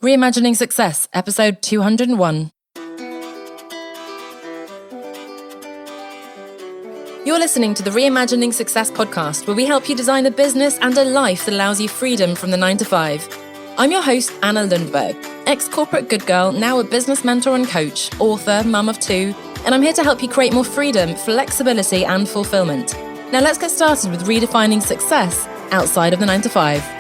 Reimagining Success, episode 201. You're listening to the Reimagining Success podcast, where we help you design a business and a life that allows you freedom from the 9 to 5. I'm your host, Anna Lundberg, ex-corporate good girl, now a business mentor and coach, author, mum of 2, and I'm here to help you create more freedom, flexibility, and fulfillment. Now let's get started with redefining success outside of the 9 to 5.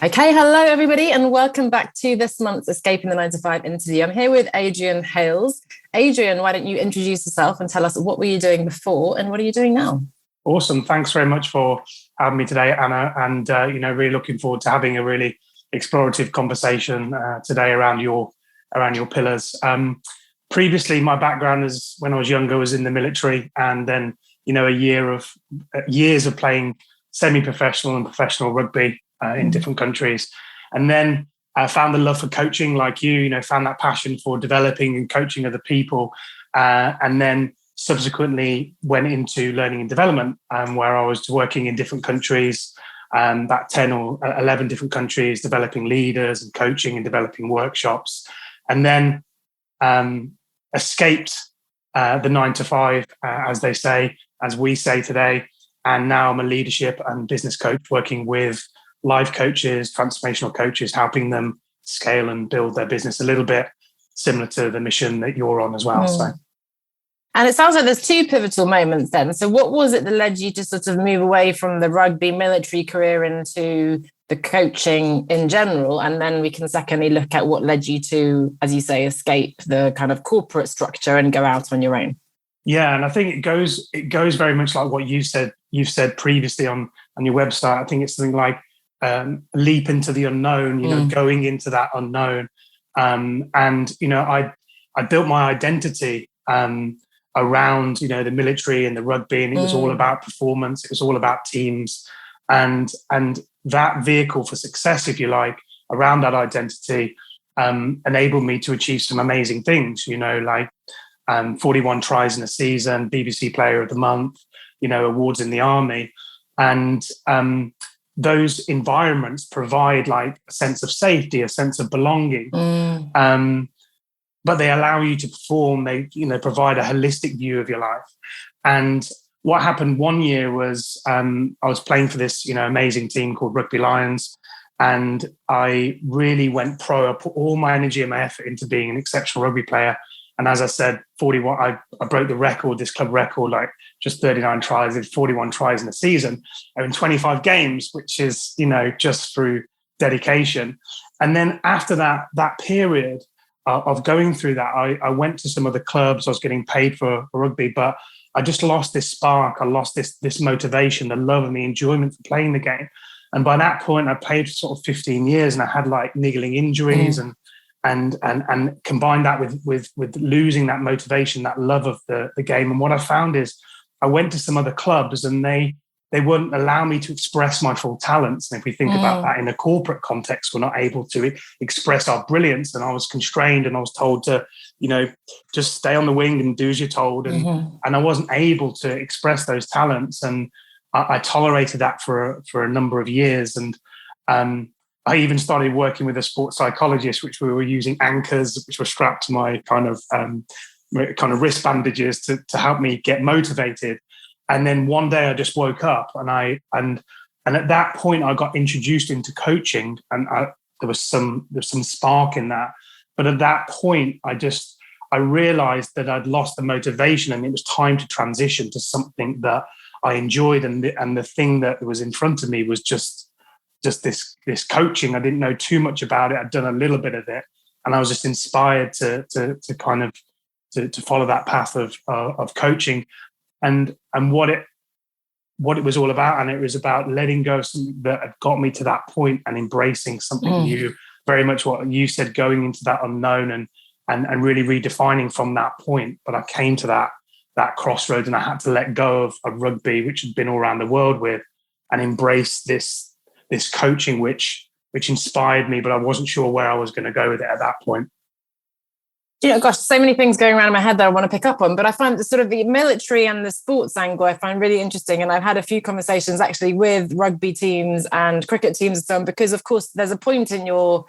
Okay, hello everybody, and welcome back to this month's Escaping the 9 to 5 interview. I'm here with Adrian Hales. Adrian, why don't you introduce yourself and tell us what were you doing before and what are you doing now? Awesome. Thanks very much for having me today, Anna. And, really looking forward to having a really explorative conversation today around your pillars. Previously, my background is when I was younger was in the military, and then, years of playing semi-professional and professional rugby in different countries. And then I found the love for coaching like you, found that passion for developing and coaching other people. And then subsequently went into learning and development, where I was working in different countries, about 10 or 11 different countries, developing leaders and coaching and developing workshops. And then escaped the 9 to 5, as we say today. And now I'm a leadership and business coach working with life coaches, transformational coaches, helping them scale and build their business a little bit similar to the mission that you're on as well. So. And it sounds like there's 2 pivotal moments then. So what was it that led you to sort of move away from the rugby military career into the coaching in general? And then we can secondly look at what led you to, as you say, escape the kind of corporate structure and go out on your own. Yeah, and I think it goes very much like what you've said previously on your website. I think it's something like leap into the unknown, going into that unknown. And I built my identity around, the military and the rugby, and it was all about performance. It was all about teams, and that vehicle for success, if you like, around that identity enabled me to achieve some amazing things, like 41 tries in a season, BBC Player of the Month, awards in the Army. And those environments provide like a sense of safety, a sense of belonging. But they allow you to perform. They, provide a holistic view of your life. And what happened one year was I was playing for this, amazing team called Rugby Lions. And I really went pro. I put all my energy and my effort into being an exceptional rugby player. And as I said, 41, I broke the record, this club record, like just 39 tries, did 41 tries in a season, in 25 games, which is, just through dedication. And then after that period of going through that, I went to some other clubs. I was getting paid for rugby, but I just lost this spark. I lost this motivation, the love and the enjoyment for playing the game. And by that point, I played for sort of 15 years, and I had like niggling injuries and combine that with losing that motivation, that love of the game. And what I found is I went to some other clubs and they wouldn't allow me to express my full talents. And if we think about that in a corporate context, we're not able to express our brilliance. And I was constrained and I was told to, just stay on the wing and do as you're told. And I wasn't able to express those talents. And I tolerated that for a number of years. And I even started working with a sports psychologist, which we were using anchors, which were strapped to my kind of wrist bandages to help me get motivated. And then one day I just woke up and at that point I got introduced into coaching, and there was some spark in that. But at that point, I realized that I'd lost the motivation, and it was time to transition to something that I enjoyed. And the thing that was in front of me was just this coaching. I didn't know too much about it. I'd done a little bit of it, and I was just inspired to kind of to follow that path of coaching, and what it was all about. And it was about letting go of something that had got me to that point and embracing something new. Very much what you said, going into that unknown and really redefining from that point. But I came to that crossroads, and I had to let go of rugby, which had been all around the world with, and embrace this coaching, which inspired me, but I wasn't sure where I was going to go with it at that point. Gosh, so many things going around in my head that I want to pick up on, but I find the sort of the military and the sports angle I find really interesting. And I've had a few conversations actually with rugby teams and cricket teams and so on, because of course there's a point in your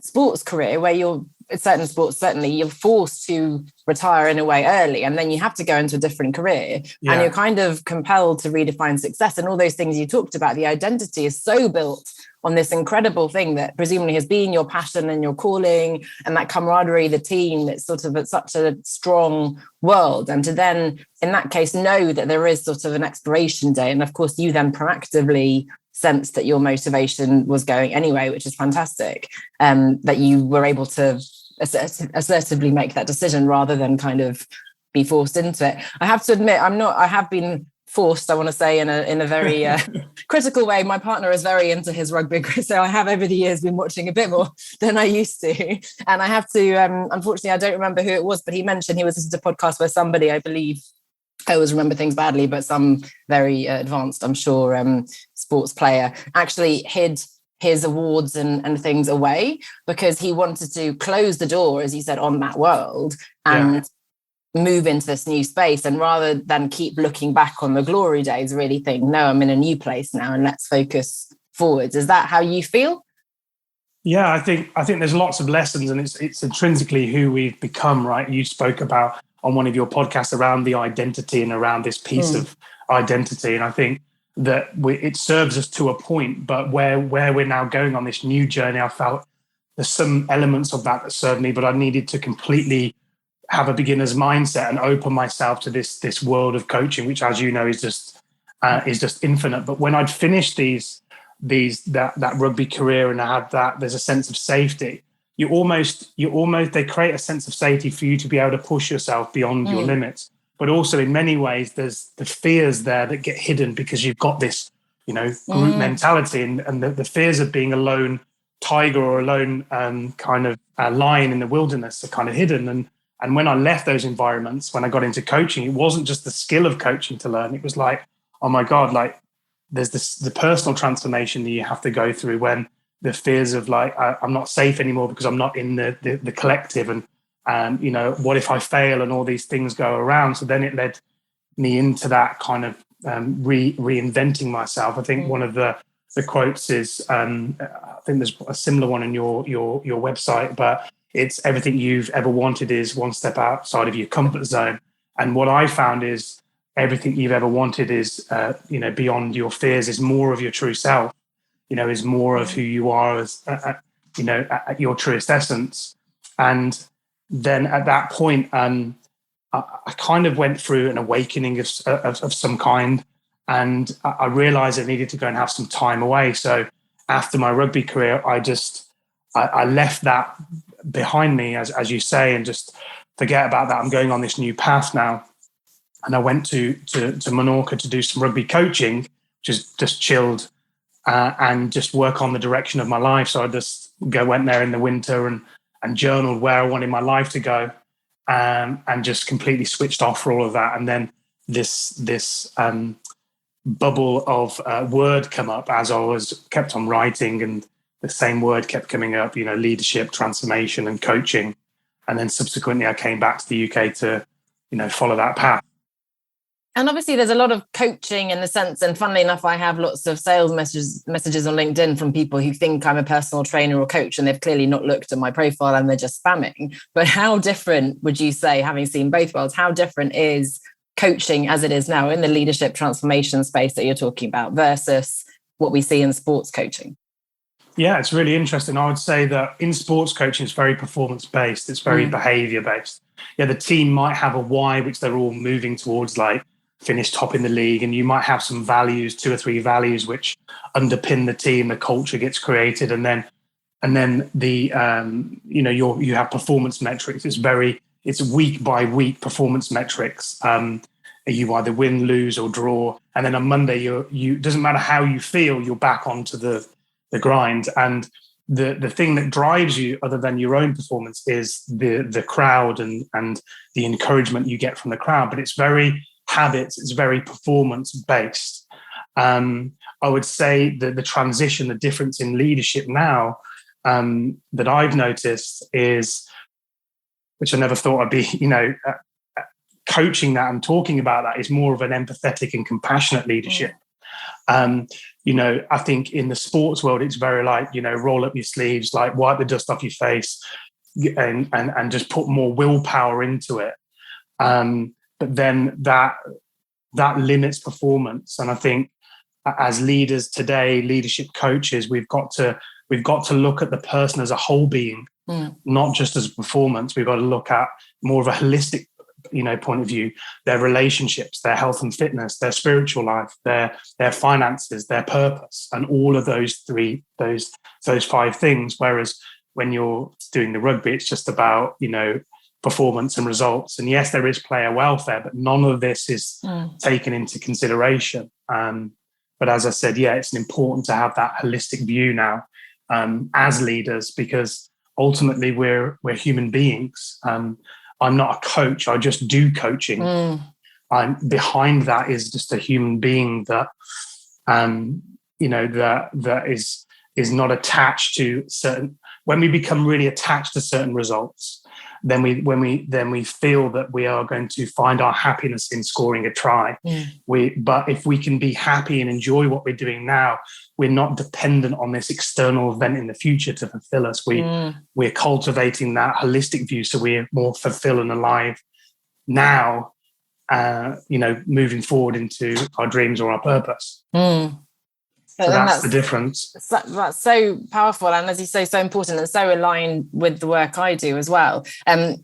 sports career where you're, certain sports, certainly you're forced to retire in a way early, and then you have to go into a different career, and you're kind of compelled to redefine success. And all those things you talked about, the identity is so built on this incredible thing that presumably has been your passion and your calling, and that camaraderie, the team, it's sort of such a strong world. And to then, in that case, know that there is sort of an expiration date. And of course, you then proactively sense that your motivation was going anyway, which is fantastic, that you were able to assertively make that decision rather than kind of be forced into it. I have to admit, I have been forced, I want to say, in a very critical way. My partner is very into his rugby, so I have over the years been watching a bit more than I used to. And I have to, unfortunately, I don't remember who it was, but he mentioned he was listening to a podcast where somebody, I believe, I always remember things badly, but some very advanced, I'm sure, sports player actually hid his awards and things away because he wanted to close the door, as you said, on that world and move into this new space. And rather than keep looking back on the glory days, really think, no, I'm in a new place now and let's focus forwards. Is that how you feel? Yeah, I think there's lots of lessons, and it's intrinsically who we've become, right? You spoke about on one of your podcasts around the identity and around this piece of identity. And I think that it serves us to a point, but where we're now going on this new journey, I felt there's some elements of that served me, but I needed to completely have a beginner's mindset and open myself to this world of coaching, which, as you know, is just infinite. But when I'd finished that rugby career and I had that, there's a sense of safety. They create a sense of safety for you to be able to push yourself beyond your limits. But also in many ways, there's the fears there that get hidden because you've got this, group mentality, and the fears of being a lone tiger or a lone kind of lion in the wilderness are kind of hidden. And when I left those environments, when I got into coaching, it wasn't just the skill of coaching to learn. It was like, oh my God, like there's the personal transformation that you have to go through when the fears of like, I'm not safe anymore because I'm not in the collective. And, what if I fail, and all these things go around. So then it led me into that kind of reinventing myself. I think one of the quotes is, I think there's a similar one in your website, but it's everything you've ever wanted is one step outside of your comfort zone. And what I found is everything you've ever wanted is, beyond your fears, is more of your true self, is more of who you are as, at your truest essence. And then at that point, I kind of went through an awakening of some kind, and I realized I needed to go and have some time away. So after my rugby career, I left that behind me, as you say, and just forget about that. I'm going on this new path now. And I went to Menorca to do some rugby coaching, just chilled and just work on the direction of my life. So I just went there in the winter and journaled where I wanted my life to go, and just completely switched off for all of that. And then this bubble of word come up as I was kept on writing, and the same word kept coming up, leadership, transformation, and coaching. And then subsequently I came back to the UK to, follow that path. And obviously there's a lot of coaching in the sense, and funnily enough, I have lots of sales messages on LinkedIn from people who think I'm a personal trainer or coach, and they've clearly not looked at my profile and they're just spamming. But how different would you say, having seen both worlds, how different is coaching as it is now in the leadership transformation space that you're talking about versus what we see in sports coaching? Yeah, it's really interesting. I would say that in sports coaching, it's very performance-based. It's very behavior-based. Yeah, the team might have a why, which they're all moving towards, like finish top in the league. And you might have some values, 2 or 3 values, which underpin the team. The culture gets created. And then the, you have performance metrics. It's week by week performance metrics. You either win, lose, or draw. And then on Monday, you doesn't matter how you feel, you're back onto the grind. And the thing that drives you, other than your own performance, is the crowd and the encouragement you get from the crowd. But it's very habits, it's very performance based. I would say that the transition, the difference in leadership now that I've noticed is which I never thought I'd be, coaching that and talking about that, is more of an empathetic and compassionate leadership. I think in the sports world, it's very like, roll up your sleeves, like wipe the dust off your face, and just put more willpower into it. But then that limits performance. And I think as leaders today, leadership coaches, we've got to look at the person as a whole being, not just as a performance. We've got to look at more of a holistic, point of view, their relationships, their health and fitness, their spiritual life, their finances, their purpose, and all of those five things. Whereas when you're doing the rugby, it's just about, performance and results. And yes, there is player welfare, but none of this is taken into consideration. But as I said, it's important to have that holistic view now as leaders, because ultimately we're human beings. I'm not a coach. I just do coaching. I'm behind that is just a human being that, that is not attached to certain. When we become really attached to certain results, then we feel that we are going to find our happiness in scoring a try. But if we can be happy and enjoy what we're doing now, we're not dependent on this external event in the future to fulfill us. We're cultivating that holistic view, so we're more fulfilled and alive now, moving forward into our dreams or our purpose. So that's the difference. That's so powerful, and as you say, so important, and so aligned with the work I do as well. I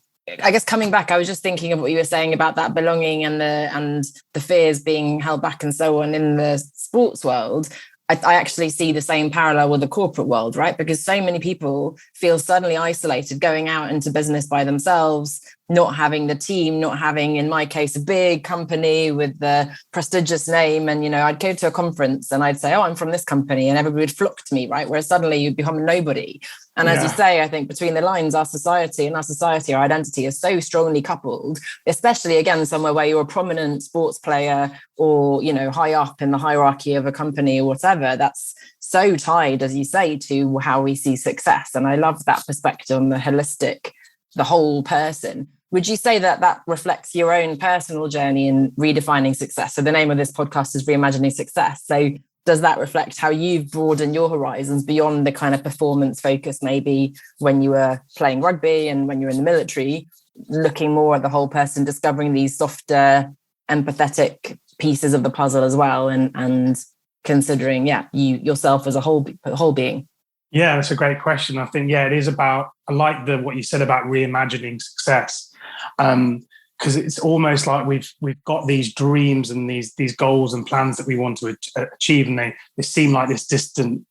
guess coming back, I was just thinking of what you were saying about that belonging and the fears being held back and so on in the sports world. I actually see the same parallel with the corporate world, right? Because so many people feel suddenly isolated going out into business by themselves, not having the team, not having, in my case, a big company with the prestigious name. And, I'd go to a conference and I'd say, oh, I'm from this company, and everybody would flock to me, right? Whereas suddenly you'd become a nobody. And as you say, I think between the lines, our identity is so strongly coupled, especially, again, somewhere where you're a prominent sports player or, high up in the hierarchy of a company or whatever. That's so tied, as you say, to how we see success. And I love that perspective on the holistic, the whole person. Would you say that reflects your own personal journey in redefining success? So the name of this podcast is Reimagining Success. So does that reflect how you've broadened your horizons beyond the kind of performance focus, maybe when you were playing rugby and when you were in the military, looking more at the whole person, discovering these softer, empathetic pieces of the puzzle as well, and considering, you yourself as a whole being? Yeah, that's a great question. I think, it is about, I like what you said about reimagining success. Because it's almost like we've got these dreams and these goals and plans that we want to achieve, and they seem like this distant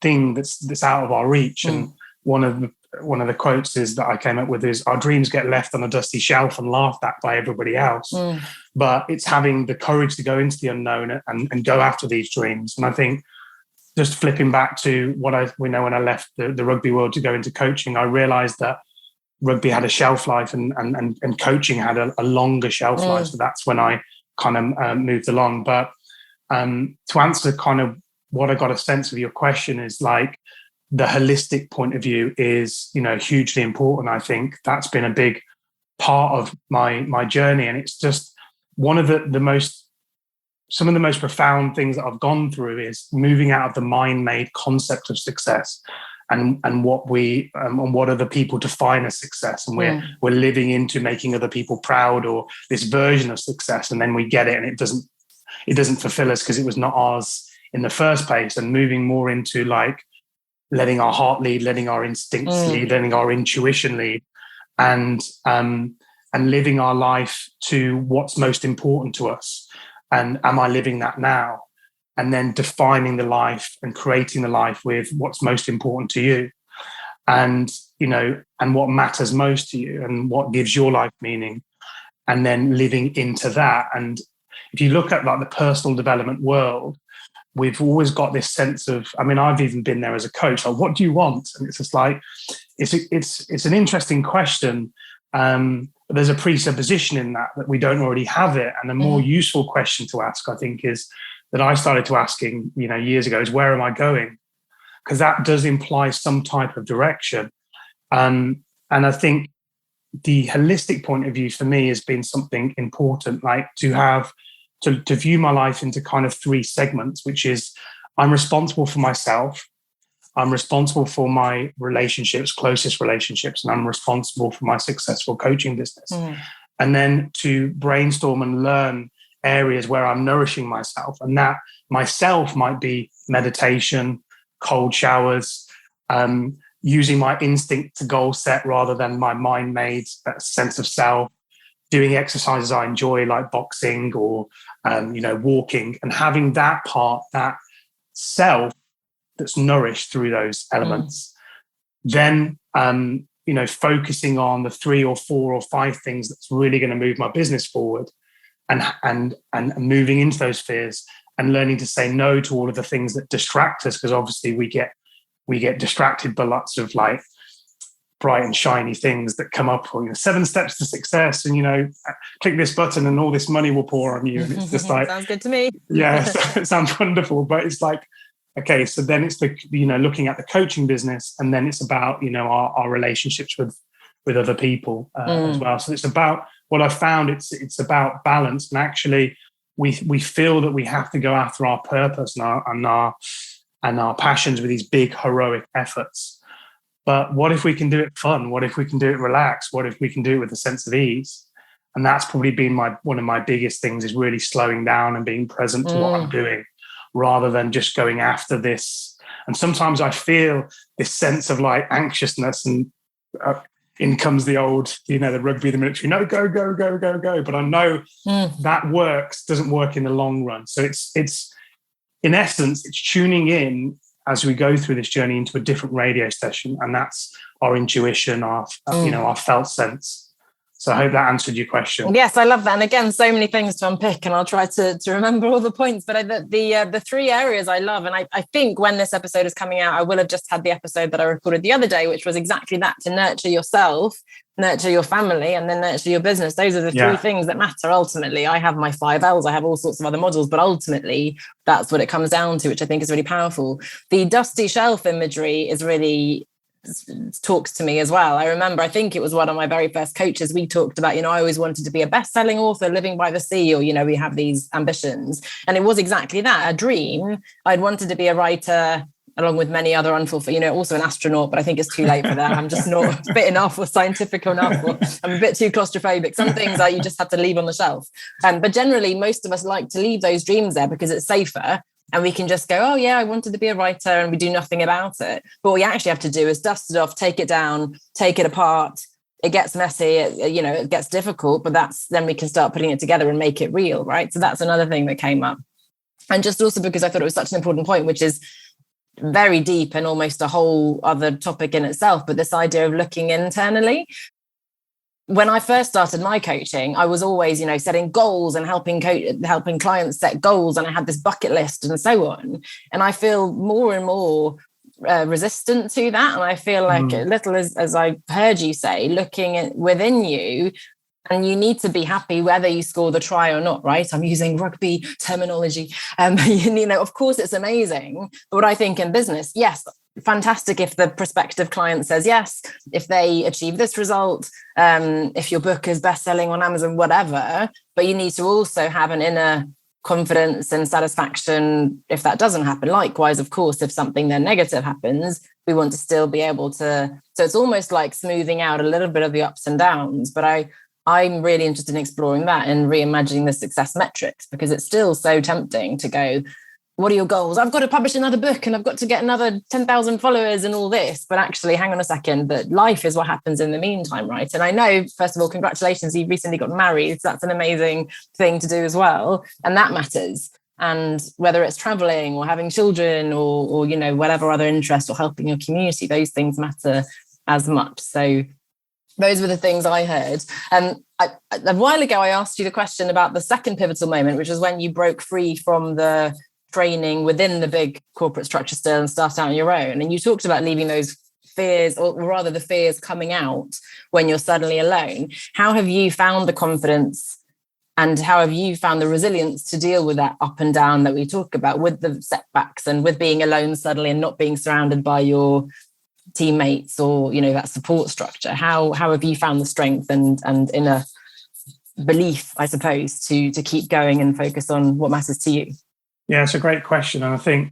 thing that's out of our reach. And one of the quotes is that I came up with is, our dreams get left on a dusty shelf and laughed at by everybody else. But it's having the courage to go into the unknown and go after these dreams. And I think, just flipping back to when I left the rugby world to go into coaching, I realized that rugby had a shelf life and coaching had a longer shelf life. So that's when I kind of moved along. But to answer kind of what I got a sense of your question is, like, the holistic point of view is, hugely important. I think that's been a big part of my journey. And it's just one of some of the most profound things that I've gone through is moving out of the mind-made concept of success and what other people define as success. And we're living into making other people proud, or this version of success. And then we get it and it doesn't fulfill us because it was not ours in the first place. And moving more into, like, letting our heart lead, letting our instincts lead, letting our intuition lead, and living our life to what's most important to us. And am I living that now? And then defining the life and creating the life with what's most important to you, and what matters most to you, and what gives your life meaning, and then living into that. And if you look at, like, the personal development world, we've always got this sense of, I've even been there as a coach, like, what do you want? And it's just like, it's an interesting question. But there's a presupposition in that we don't already have it. And a more useful question to ask, I think, is that I started to asking, years ago, is, where am I going? Because that does imply some type of direction. And I think the holistic point of view for me has been something important, like to view my life into kind of three segments, which is I'm responsible for myself, I'm responsible for my relationships, closest relationships, and I'm responsible for my successful coaching business. And then to brainstorm and learn areas where I'm nourishing myself. And that myself might be meditation, cold showers, using my instinct to goal set rather than my mind-made sense of self, doing exercises I enjoy like boxing or, walking, and having that part, that self that's nourished through those elements. Then, focusing on the 3 or 4 or 5 things that's really going to move my business forward, and moving into those spheres and learning to say no to all of the things that distract us, because obviously we get distracted by lots of like bright and shiny things that come up, or 7 steps to success, and click this button and all this money will pour on you, and it's just like sounds good to me. Yeah, it sounds wonderful, but it's like, okay, so then it's the looking at the coaching business, and then it's about our relationships with other people as well. So it's about what I found. It's about balance, and actually we feel that we have to go after our purpose and our passions with these big heroic efforts. But what if we can do it fun? What if we can do it relaxed? What if we can do it with a sense of ease? And that's probably been one of my biggest things, is really slowing down and being present to what I'm doing, rather than just going after this. And sometimes I feel this sense of like anxiousness, and in comes the old, the rugby, the military, no, go, go, go, go, go. But I know that doesn't work in the long run. So it's in essence, it's tuning in as we go through this journey into a different radio station. And that's our intuition, our felt sense. So I hope that answered your question. Yes, I love that. And again, so many things to unpick, and I'll try to remember all the points. But the 3 areas I love, and I think when this episode is coming out, I will have just had the episode that I recorded the other day, which was exactly that: to nurture yourself, nurture your family, and then nurture your business. Those are the 3 things that matter ultimately. I have my 5 L's, I have all sorts of other models, but ultimately that's what it comes down to, which I think is really powerful. The dusty shelf imagery is really talks to me as well. I remember, I think it was one of my very first coaches, we talked about, I always wanted to be a best-selling author living by the sea, or, we have these ambitions. And it was exactly that, a dream. I'd wanted to be a writer along with many other unfulfilled, also an astronaut, but I think it's too late for that. I'm just not fit enough or scientific enough, or I'm a bit too claustrophobic. Some things you just have to leave on the shelf. But generally, most of us like to leave those dreams there because it's safer. And we can just go, oh, yeah, I wanted to be a writer, and we do nothing about it. But what we actually have to do is dust it off, take it down, take it apart. It gets messy, it gets difficult, but then we can start putting it together and make it real, right? So that's another thing that came up. And just also because I thought it was such an important point, which is very deep and almost a whole other topic in itself, but this idea of looking internally. When I first started my coaching, I was always, setting goals and helping clients set goals. And I had this bucket list and so on. And I feel more and more resistant to that. And I feel like a little, as I heard you say, looking within you, and you need to be happy whether you score the try or not, right? I'm using rugby terminology. Of course it's amazing. But what I think in business, yes, fantastic if the prospective client says yes, if they achieve this result, if your book is best-selling on Amazon, whatever. But you need to also have an inner confidence and satisfaction if that doesn't happen. Likewise, of course, if something then negative happens, we want to still be able to. So it's almost like smoothing out a little bit of the ups and downs. But I'm really interested in exploring that and reimagining the success metrics, because it's still so tempting to go, what are your goals? I've got to publish another book and I've got to get another 10,000 followers and all this. But actually, hang on a second, that life is what happens in the meantime, right? And I know, first of all, congratulations, you've recently got married. So that's an amazing thing to do as well. And that matters. And whether it's traveling or having children or whatever other interest, or helping your community, those things matter as much. So those were the things I heard. A while ago, I asked you the question about the second pivotal moment, which was when you broke free from the training within the big corporate structure still and started out on your own. And you talked about leaving those fears, or rather the fears coming out when you're suddenly alone. How have you found the confidence, and how have you found the resilience to deal with that up and down that we talk about, with the setbacks and with being alone suddenly and not being surrounded by your teammates or, that support structure? How have you found the strength and inner belief, I suppose, to keep going and focus on what matters to you? Yeah, it's a great question. And I think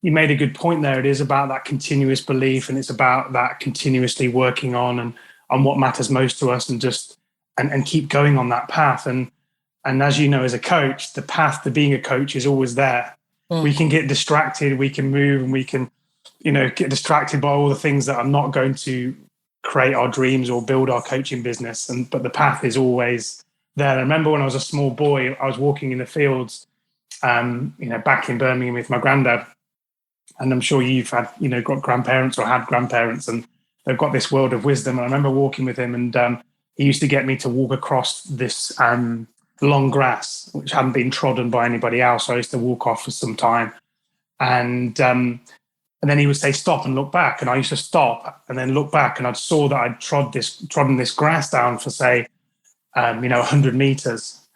you made a good point there. It is about that continuous belief, and it's about that continuously working on what matters most to us, and just and keep going on that path. And as you know, as a coach, the path to being a coach is always there. We can get distracted, we can move, and we can, get distracted by all the things that are not going to create our dreams or build our coaching business. But the path is always there. I remember when I was a small boy, I was walking in the fields, back in Birmingham with my granddad. And I'm sure you've had, got grandparents or had grandparents, and they've got this world of wisdom. And I remember walking with him, and he used to get me to walk across this long grass, which hadn't been trodden by anybody else. So I used to walk off for some time. And then he would say, stop and look back. And I used to stop and then look back, and I saw that I'd trodden this grass down for, say, 100 meters.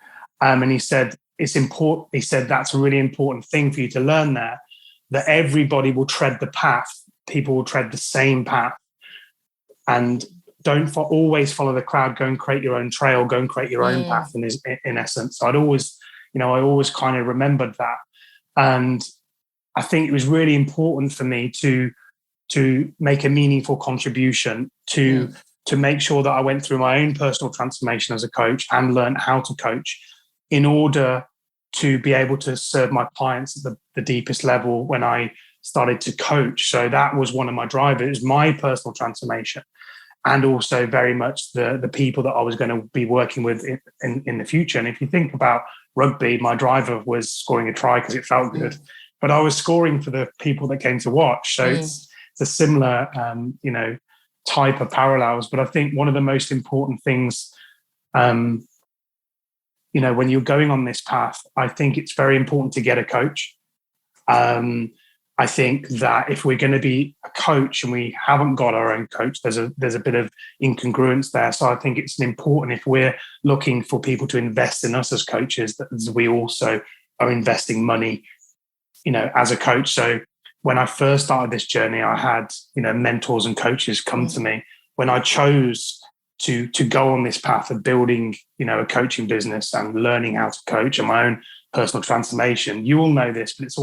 And he said, it's important. He said, that's a really important thing for you to learn there, that everybody will tread the path. People will tread the same path. And don't always follow the crowd. Go and create your own trail. Go and create your own path, in essence. So I always kind of remembered that. And I think it was really important for me to make a meaningful contribution, to make sure that I went through my own personal transformation as a coach and learned how to coach in order to be able to serve my clients at the deepest level when I started to coach. So that was one of my drivers, my personal transformation, and also very much the people that I was going to be working with in the future. And if you think about rugby, my driver was scoring a try because it felt good, but I was scoring for the people that came to watch. So it's a similar, type of parallels. But I think one of the most important things, when you're going on this path, I think it's very important to get a coach. I think that if we're going to be a coach and we haven't got our own coach, there's a bit of incongruence there. So I think it's important, if we're looking for people to invest in us as coaches, that we also are investing money, as a coach. So when I first started this journey, I had, mentors and coaches come to me when I chose to go on this path of building, a coaching business and learning how to coach and my own personal transformation. You all know this, but it's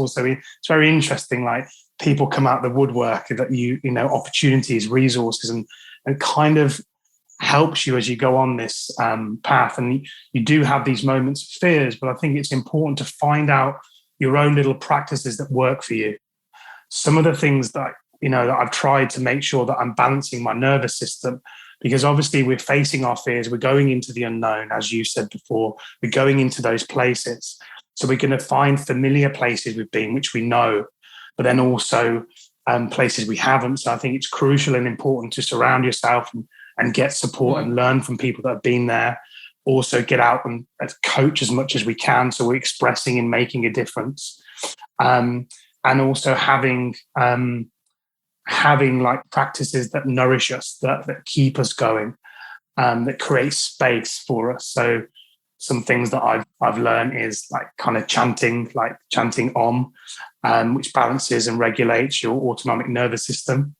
very interesting. Like, people come out the woodwork that opportunities, resources, and kind of helps you as you go on this path. And you do have these moments of fears, but I think it's important to find out your own little practices that work for you. Some of the things that, that I've tried to make sure that I'm balancing my nervous system, because obviously we're facing our fears. We're going into the unknown, as you said before. We're going into those places. So we're going to find familiar places we've been, which we know, but then also places we haven't. So I think it's crucial and important to surround yourself and get support and learn from people that have been there. Also get out and coach as much as we can, so we're expressing and making a difference. And also having like practices that nourish us, that keep us going, that create space for us. So some things that I've learned is like kind of chanting Om, which balances and regulates your autonomic nervous system.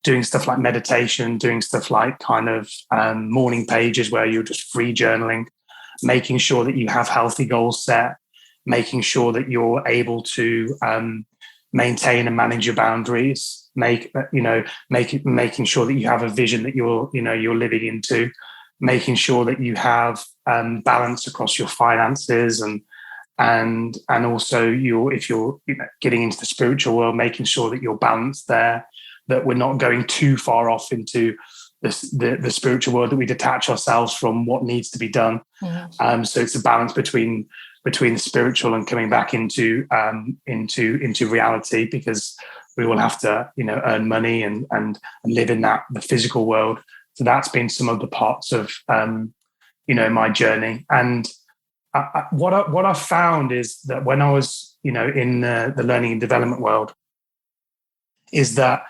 Doing stuff like meditation, doing stuff like kind of morning pages where you're just free journaling, making sure that you have healthy goals set, making sure that you're able to maintain and manage your boundaries, making sure that you have a vision that you're living into, making sure that you have balance across your finances and also if you're getting into the spiritual world, making sure that you're balanced there, that we're not going too far off into the spiritual world, that we detach ourselves from what needs to be done. So it's a balance between the spiritual and coming back into reality, because we will have to earn money and live in the physical world. So that's been some of the parts of my journey. And what I found is that when I was in the learning and development world, is that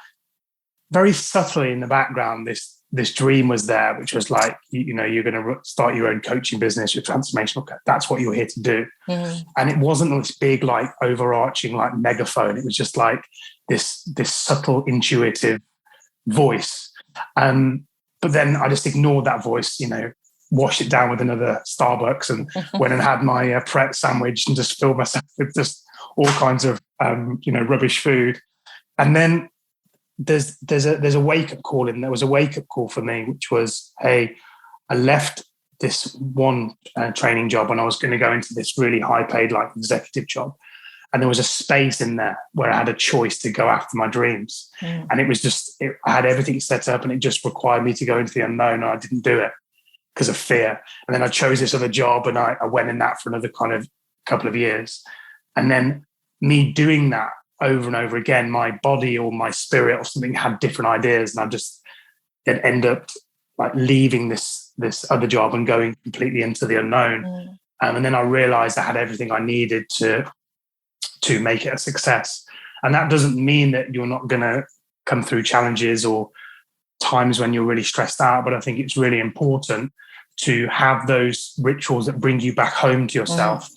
very subtly in the background, this dream was there, which was like, you're going to start your own coaching business, your transformational. That's what you're here to do. And it wasn't this big, like overarching, like megaphone. It was just like this subtle, intuitive voice. But then I just ignored that voice, washed it down with another Starbucks and went and had my Pret sandwich and just filled myself with just all kinds of, rubbish food. And then there's a wake-up call there was a wake-up call for me, which was, hey, I left this one training job and I was going to go into this really high-paid, like, executive job. And there was a space in there where I had a choice to go after my dreams. And it was just, I had everything set up and it just required me to go into the unknown. And I didn't do it because of fear. And then I chose this other job and I went in that for another kind of couple of years. And then me doing that over and over again, my body or my spirit or something had different ideas. And I just then end up like leaving this other job and going completely into the unknown. And then I realized I had everything I needed to make it a success. And that doesn't mean that you're not going to come through challenges or times when you're really stressed out. But I think it's really important to have those rituals that bring you back home to yourself,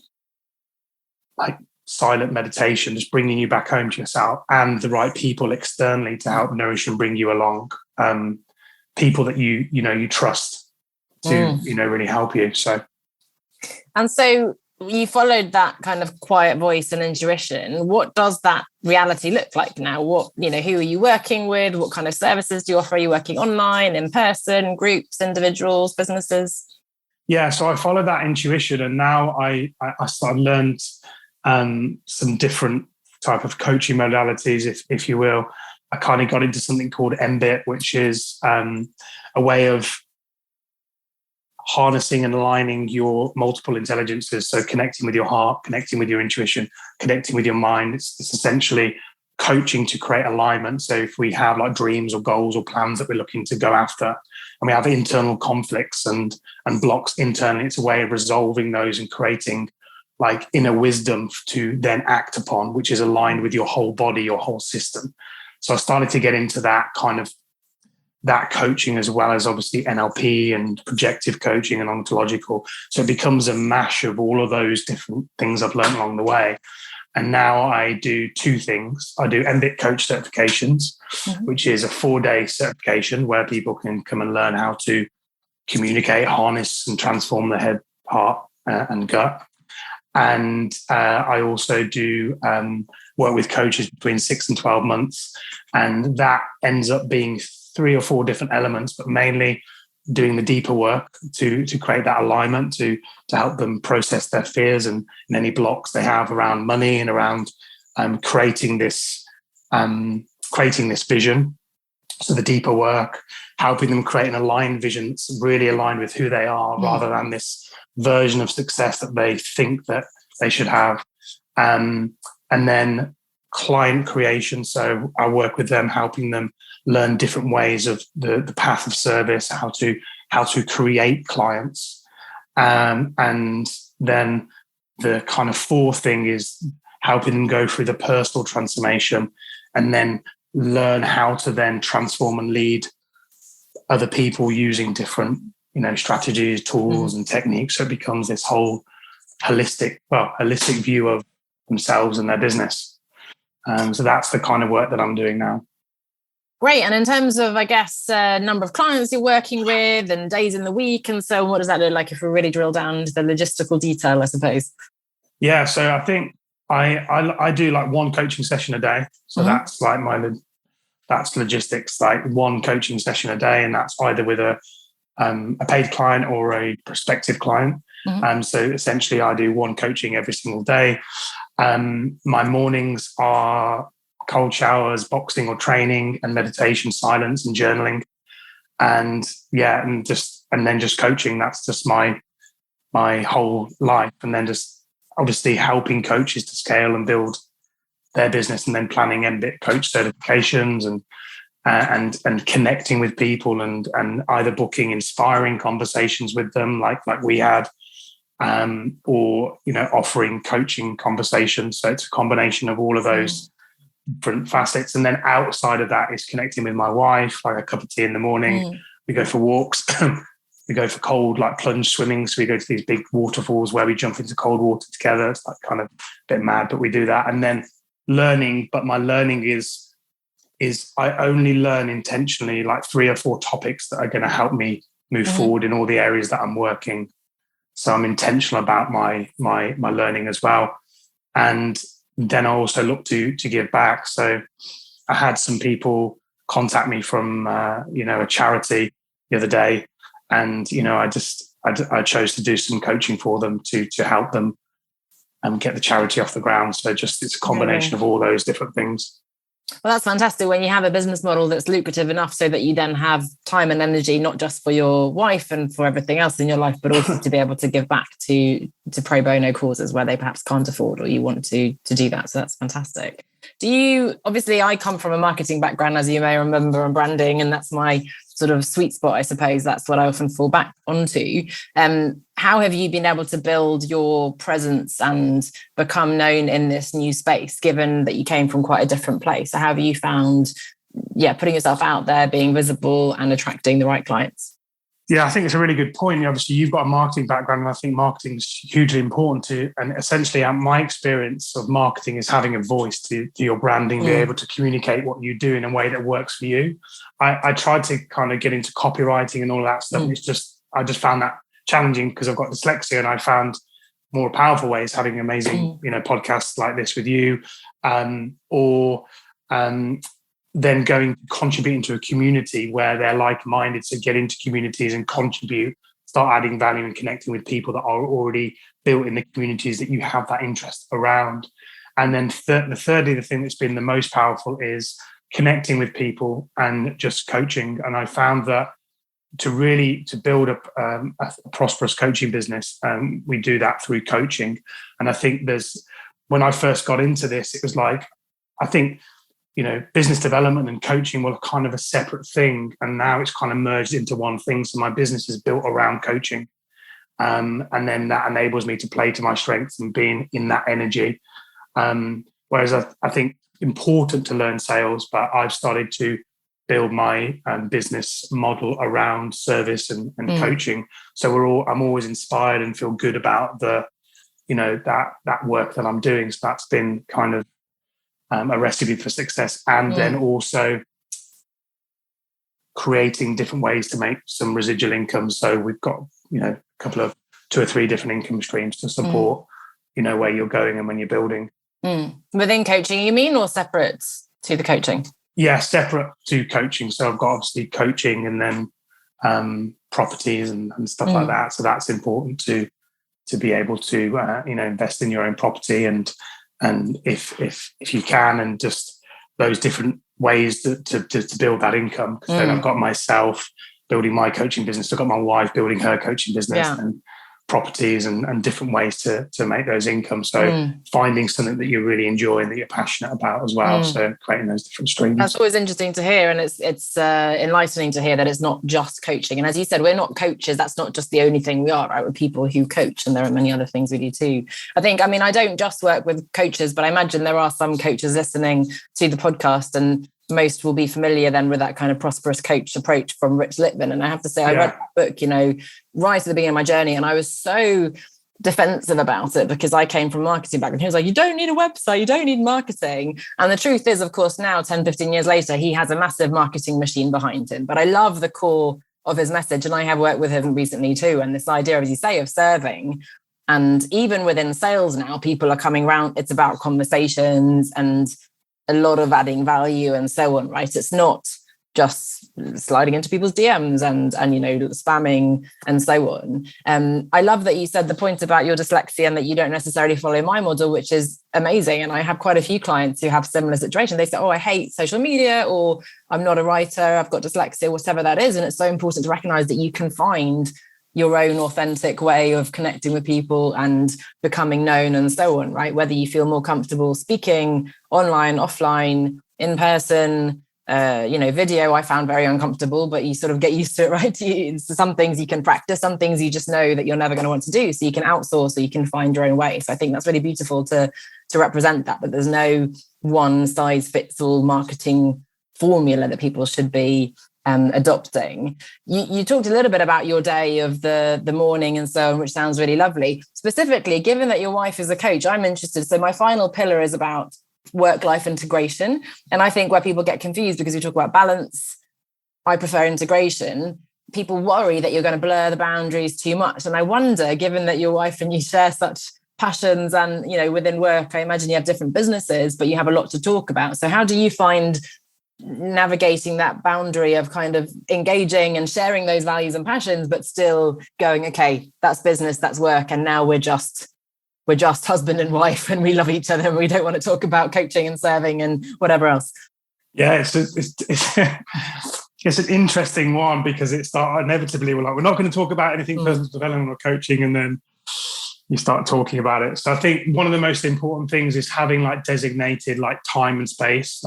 like silent meditation, just bringing you back home to yourself, and the right people externally to help nourish and bring you along. People that you trust to really help you. So you followed that kind of quiet voice and intuition. What does that reality look like now? What, who are you working with? What kind of services do you offer? Are you working online, in person, groups, individuals, businesses? Yeah, so I followed that intuition, and now I learned some different type of coaching modalities, if you will. I kind of got into something called Nbit, which is a way of harnessing and aligning your multiple intelligences. So connecting with your heart, connecting with your intuition, connecting with your mind. It's essentially coaching to create alignment. So if we have like dreams or goals or plans that we're looking to go after, and we have internal conflicts and blocks internally, it's a way of resolving those and creating like inner wisdom to then act upon, which is aligned with your whole body, your whole system. So I started to get into that kind of that coaching, as well as obviously NLP and projective coaching and ontological. So it becomes a mash of all of those different things I've learned along the way. And now I do two things. I do Nbit coach certifications, which is a 4-day certification where people can come and learn how to communicate, harness and transform the head, heart and gut. And I also do work with coaches between 6 and 12 months. And that ends up being 3 or 4 different elements, but mainly doing the deeper work to create that alignment, to help them process their fears and any blocks they have around money and around creating this vision. So the deeper work, helping them create an aligned vision that's really aligned with who they are, rather than this version of success that they think that they should have. And then client creation. So I work with them, helping them learn different ways of the path of service, how to create clients. And then the kind of 4th thing is helping them go through the personal transformation and then learn how to then transform and lead other people using different, strategies, tools and techniques. So it becomes this whole holistic view of themselves and their business. So that's the kind of work that I'm doing now. Great. And in terms of, I guess, number of clients you're working with and days in the week and so on, what does that look like if we really drill down to the logistical detail, I suppose? Yeah. So I think I do like 1 coaching session a day. So that's like that's logistics, like 1 coaching session a day. And that's either with a paid client or a prospective client. So essentially I do 1 coaching every single day. My mornings are cold showers, boxing or training, and meditation, silence and journaling. And then just coaching. That's just my whole life. And then just obviously helping coaches to scale and build their business, and then planning Nbit coach certifications and connecting with people and either booking inspiring conversations with them like we had, or offering coaching conversations. So it's a combination of all of those different facets. And then outside of that is connecting with my wife, like a cup of tea in the morning. we go for walks. We go for cold, like plunge swimming. So we go to these big waterfalls where we jump into cold water together. It's like kind of a bit mad, but we do that. And then learning, but my learning is I only learn intentionally like 3 or 4 topics that are going to help me move forward in all the areas that I'm working. So I'm intentional about my learning as well. And then I also look to give back. So I had some people contact me from a charity the other day. And, I chose to do some coaching for them to help them get the charity off the ground. So just it's a combination of all those different things. Well, that's fantastic when you have a business model that's lucrative enough so that you then have time and energy, not just for your wife and for everything else in your life, but also to be able to give back to pro bono causes where they perhaps can't afford or you want to do that. So that's fantastic. Obviously, I come from a marketing background, as you may remember, and branding, and that's my sort of sweet spot, I suppose. That's what I often fall back onto. How have you been able to build your presence and become known in this new space, given that you came from quite a different place? So how have you found, putting yourself out there, being visible and attracting the right clients? Yeah, I think it's a really good point. Obviously, you've got a marketing background, and I think marketing is hugely important to. And essentially, my experience of marketing is having a voice to your branding, be able to communicate what you do in a way that works for you. I tried to kind of get into copywriting and all that stuff. I just found that challenging because I've got dyslexia, and I found more powerful ways having amazing, podcasts like this with you, then going to contribute into a community where they're like-minded. So get into communities and contribute, start adding value and connecting with people that are already built in the communities that you have that interest around. And then thirdly, the thing that's been the most powerful is connecting with people and just coaching. And I found that to build a prosperous coaching business, we do that through coaching. And I think when I first got into this, it was like, I think, business development and coaching were kind of a separate thing. And now it's kind of merged into one thing. So my business is built around coaching. And then that enables me to play to my strengths and being in that energy. Whereas I think important to learn sales, but I've started to build my business model around service and coaching. So I'm always inspired and feel good about that work that I'm doing. So that's been kind of a recipe for success. And then also creating different ways to make some residual income. So we've got, a couple of 2 or 3 different income streams to support, where you're going and when you're building. Within coaching, you mean, or separate to the coaching? Yeah, separate to coaching. So I've got obviously coaching and then properties and stuff like that. So that's important to be able to, invest in your own property and if you can, and just those different ways to build that income. Because then I've got myself building my coaching business. I've got my wife building her coaching business and properties and different ways to make those incomes. So finding something that you really enjoy and that you're passionate about as well. So creating those different streams. That's always interesting to hear. And it's enlightening to hear that it's not just coaching. And as you said, we're not coaches. That's not just the only thing we are, right? We're people who coach, and there are many other things we do too. I don't just work with coaches, but I imagine there are some coaches listening to the podcast, and most will be familiar then with that kind of prosperous coach approach from Rich Lippman. And I have to say, I read that book, right at the beginning of my journey, and I was so defensive about it because I came from marketing background. He was like, you don't need a website, you don't need marketing. And the truth is, of course, now 10, 15 years later, he has a massive marketing machine behind him. But I love the core of his message. And I have worked with him recently too. And this idea, as you say, of serving. And even within sales now, people are coming around. It's about conversations and a lot of adding value and so on, right? It's not just sliding into people's DMs and spamming and so on. I love that you said the point about your dyslexia and that you don't necessarily follow my model, which is amazing. And I have quite a few clients who have similar situations. They say, I hate social media, or I'm not a writer, I've got dyslexia, whatever that is. And it's so important to recognize that you can find your own authentic way of connecting with people and becoming known and so on, right? Whether you feel more comfortable speaking online, offline, in person, video, I found very uncomfortable, but you sort of get used to it, right? Some things you can practice, some things you just know that you're never going to want to do. So you can outsource, or you can find your own way. So I think that's really beautiful to represent that there's no one size fits all marketing formula that people should be adopting. You talked a little bit about your day of the morning and so on, which sounds really lovely. Specifically, given that your wife is a coach, I'm interested. So my final pillar is about work-life integration. And I think where people get confused, because we talk about balance, I prefer integration. People worry that you're going to blur the boundaries too much. And I wonder, given that your wife and you share such passions and, within work, I imagine you have different businesses, but you have a lot to talk about. So how do you find navigating that boundary of kind of engaging and sharing those values and passions, but still going, okay, that's business, that's work. And now we're just husband and wife and we love each other and we don't want to talk about coaching and serving and whatever else. Yeah, it's an interesting one, because it's inevitably we're not going to talk about anything personal development or coaching, and then you start talking about it. So I think one of the most important things is having designated time and space.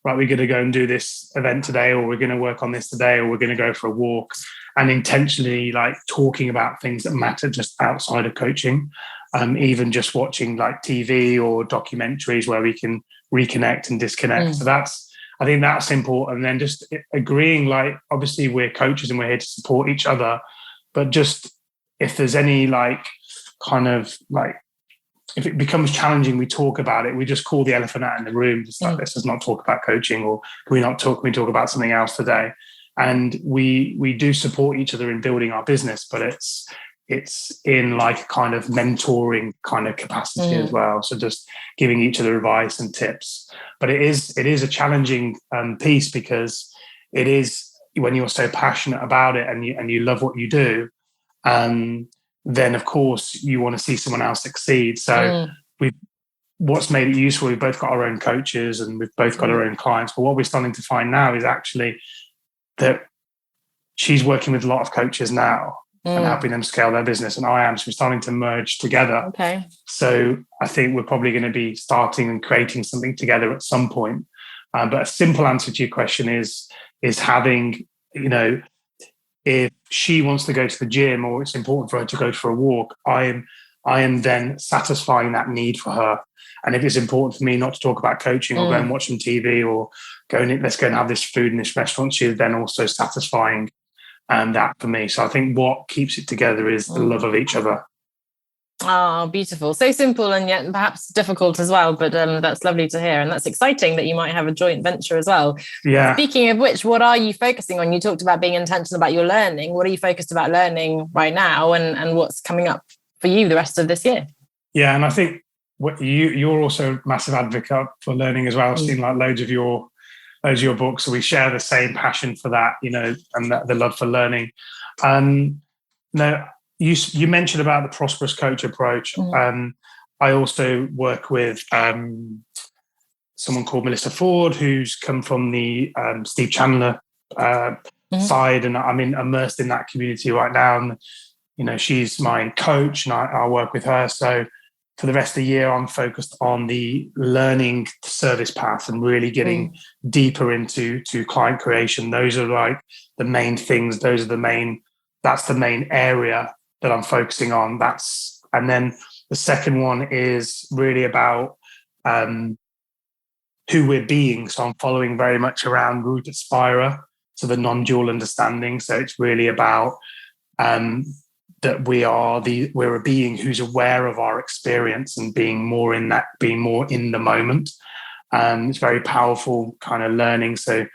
Right, we're going to go and do this event today, or we're going to work on this today, or we're going to go for a walk, and intentionally talking about things that matter just outside of coaching. Even just watching TV or documentaries where we can reconnect and disconnect. So I think that's important. And then just agreeing, obviously we're coaches and we're here to support each other, but just if there's any if it becomes challenging, we talk about it. We just call the elephant out in the room. Just let's just not talk about coaching, or can we talk about something else today? And we do support each other in building our business, but it's in a kind of mentoring kind of capacity as well. So just giving each other advice and tips. But it is a challenging piece, because it is, when you're so passionate about it and you love what you do, then of course you want to see someone else succeed. So what's made it useful, we've both got our own coaches and we've both got our own clients. But what we're starting to find now is actually that she's working with a lot of coaches now and helping them scale their business, and I am. So we're starting to merge together. Okay. So I think we're probably going to be starting and creating something together at some point. But a simple answer to your question is having, if she wants to go to the gym or it's important for her to go for a walk, I am then satisfying that need for her. And if it's important for me not to talk about coaching or go and watch some TV or let's go and have this food in this restaurant, she's then also satisfying that for me. So I think what keeps it together is the love of each other. Oh, beautiful. So simple and yet perhaps difficult as well, but that's lovely to hear. And that's exciting that you might have a joint venture as well. Yeah. Speaking of which, what are you focusing on? You talked about being intentional about your learning. What are you focused about learning right now, and what's coming up for you the rest of this year? Yeah, and I think you're also a massive advocate for learning as well. I've seen loads of your books, so we share the same passion for that, and the love for learning. Now, you mentioned about the prosperous coach approach. I also work with someone called Melissa Ford, who's come from the Steve Chandler side, and I'm immersed in that community right now. And she's my coach, and I work with her. So for the rest of the year, I'm focused on the learning service path and really getting deeper into client creation. Those are the main things. That's the main area that I'm focusing on. And then the second one is really about who we're being. So I'm following very much around Root Aspirer, so the non-dual understanding. So it's really about that we're a being who's aware of our experience and being more in the moment. It's very powerful kind of learning. So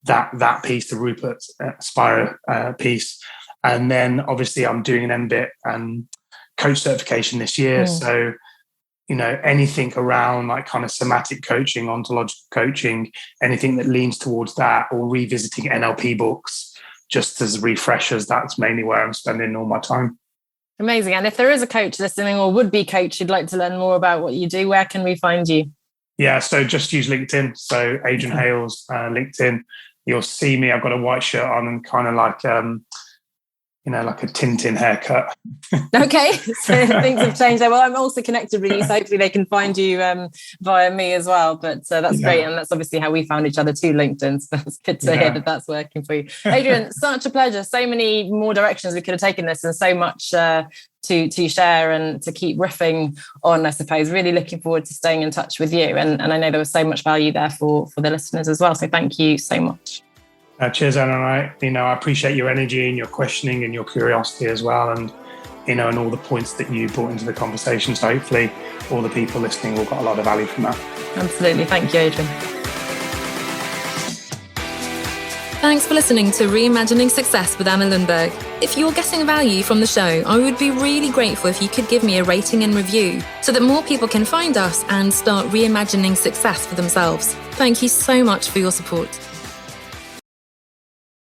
that piece, the Rupert Aspire piece. And then obviously I'm doing an Nbit coach certification this year. So, anything around kind of somatic coaching, ontological coaching, anything that leans towards that, or revisiting NLP books just as refreshers, that's mainly where I'm spending all my time. Amazing. And if there is a coach listening or would-be coach who'd like to learn more about what you do, where can we find you? Yeah, so just use LinkedIn. So Adrian Hales, LinkedIn. You'll see me. I've got a white shirt on and kind of like a Tintin haircut. Okay, so things have changed there. Well, I'm also connected with you, so hopefully they can find you via me as well. But that's great, and that's obviously how we found each other too, LinkedIn. So that's good to hear that that's working for you. Adrian, such a pleasure. So many more directions we could have taken this, and so much to share and to keep riffing on, I suppose. Really looking forward to staying in touch with you, and I know there was so much value there for the listeners as well. So thank you so much. Cheers, Anna. I appreciate your energy and your questioning and your curiosity as well, and and all the points that you brought into the conversation. So hopefully all the people listening will got a lot of value from that. Absolutely. Thank you, Adrian. Thanks for listening to Reimagining Success with Anna Lundberg. If you're getting value from the show, I would be really grateful if you could give me a rating and review so that more people can find us and start reimagining success for themselves. Thank you so much for your support.